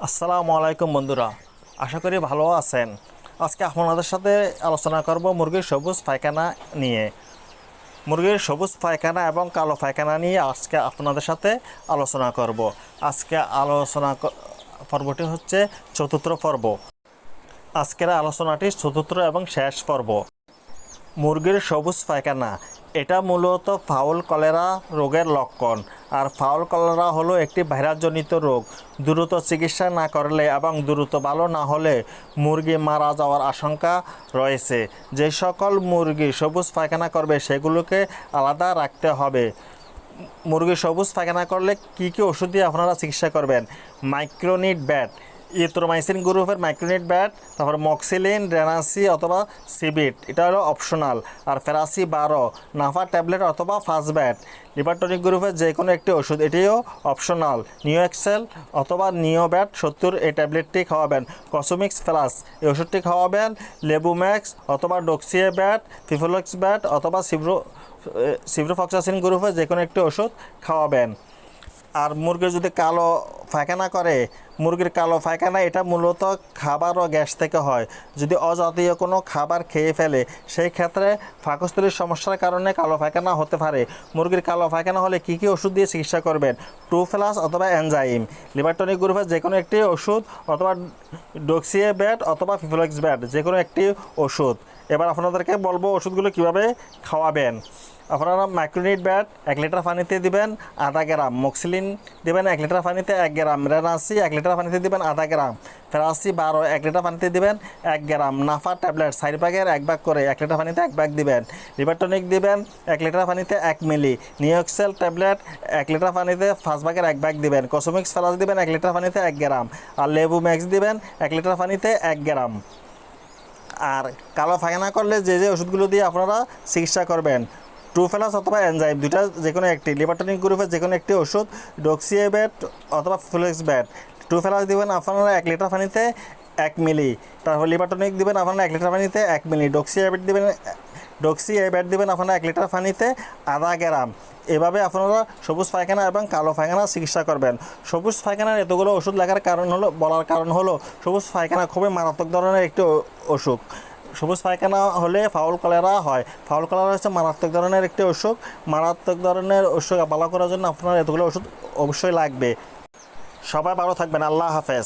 আসসালামু আলাইকুম বন্ধুরা, আশা করি ভালো আছেন। আজকে আপনাদের সাথে আলোচনা করব মুরগির সবুজ পায়খানা নিয়ে। মুরগির সবুজ পায়খানা এবং কালো পায়খানা নিয়ে আজকে আপনাদের সাথে আলোচনা করব। আজকে পর্বটি হচ্ছে চতুর্থ পর্ব। আজকের আলোচনাটি চতুর্থ এবং শেষ পর্ব। মুরগির সবুজ পায়খানা এটা মূলত ফাউল কলেরা রোগের লক্ষণ। আর ফাউল কলেরা হলো একটি ভাইরাসজনিত রোগ। দ্রুত চিকিৎসা না করলে এবং দ্রুত ভালো না হলে মুরগি মারা যাওয়ার আশঙ্কা রয়েছে। যে সকল মুরগি সবুজ পায়খানা করবে সেগুলোকে আলাদা রাখতে হবে। মুরগি সবুজ পায়খানা করলে কী কী ওষুধ দিয়ে আপনারা চিকিৎসা করবেন? মাইক্রোনিট ব্যাট, ইথ্রোমাইসিন গ্রুপের মাইক্রোনিট ব্যাট, তারপর মক্সিলিন, রেনাসি অথবা সিবিট, এটা হলো অপশনাল। আর ফেরাসি 12, নাফা ট্যাবলেট অথবা ফাস্ট ব্যাট, লিভারটনিক গ্রুপের যে কোনো একটি ওষুধ, এটিও অপশনাল। নিও এক্সেল অথবা নিও ব্যাট 70 এই ট্যাবলেটটি খাওয়াবেন। কসমিক্স প্লাস এই ওষুধটি খাওয়াবেন। লেবুম্যাক্স অথবা ডক্সিয়ে ব্যাট, ফিফোলক্স ব্যাট অথবা সিভ্রোফ্লক্সাসিন গ্রুপের যে কোনো একটি ওষুধ খাওয়াবেন। আর মুরগির যদি কালো পায়খানা করে, মুরগির কালো পায়খানা এটা মূলত খাবার ও গ্যাস থেকে হয়। যদি অজাতীয় কোনো খাবার খেয়ে ফেলে সেই ক্ষেত্রে পাকস্থলীর সমস্যার কারণে কালো পায়খানা হতে পারে। মুরগির কালো পায়খানা হলে কী কী ওষুধ দিয়ে চিকিৎসা করবেন? টুফ্লাস অথবা এনজাইম, লিভারটনিক গ্রুপের যে কোনো একটি ওষুধ অথবা ডক্সিয়ে ব্যাট অথবা ফিফোলক্স ব্যাট যে কোনো একটি ওষুধ। এবার আপনাদেরকে বলবো ওষুধগুলো কীভাবে খাওয়াবেন। আপনারা মাইক্রোনিট ব্যাট 1 লিটার পানিতে দিবেন আধা গ্রাম, মক্সিলিন দিবেন 1 লিটার পানিতে 1 গ্রাম, রেনাসি 1 লিটার পানিতে দিবেন আধা গ্রাম, ফেরাসি 12 1 লিটার পানিতে দিবেন 1 গ্রাম, নাফা ট্যাবলেট 4 ভাগের 1 ভাগ করে 1 লিটার পানিতে 1 ভাগ দিবেন, লিভারটনিক দিবেন 1 লিটার পানিতে 1 মিলি, নিওক্সেল ট্যাবলেট 1 লিটার পানিতে 5 ভাগের 1 ভাগ দিবেন, কসমিক্স প্লাস দিবেন 1 লিটার পানিতে 1 গ্রাম, আর লেবু ম্যাক্স দিবেন 1 লিটার পানিতে 1 গ্রাম। আর কালো পায়খানা করলে যে যে ওষুধগুলো দিয়ে আপনারা চিকিৎসা করবেন, ট্রুফেলাস অথবা এনজাইম দুইটা যে কোনো একটি, লিভারটনিক গ্রুপের যে কোনো একটি ওষুধ, ডক্সিয়ে ব্যাট অথবা ফিফোলক্স ব্যাট। ট্রুফেলাস দিবেন আপনারা 1 লিটার পানিতে 1 মিলি, তারপর লিভারটনিক দিবেন আপনারা 1 লিটার পানিতে 1 মিলি, ডক্সিয়ে ব্যাট দিবেন আপনারা 1 লিটার পানিতে আধা গ্রাম। এভাবে আপনারা সবুজ পায়খানা এবং কালো পায়খানা চিকিৎসা করবেন। সবুজ পায়খানার এতগুলো ওষুধ বলার কারণ হলো সবুজ পায়খানা খুবই মারাত্মক ধরনের একটি অসুখ। সবুজ পায়খানা হলে ফাউল কলেরা হয়। ফাউল কলেরা হচ্ছে মারাত্মক ধরনের একটি অসুখ। মারাত্মক ধরনের অসুখ ভালো করার জন্য আপনার এতগুলো ওষুধ অবশ্যই লাগবে। সবাই ভালো থাকবেন। আল্লাহ হাফেজ।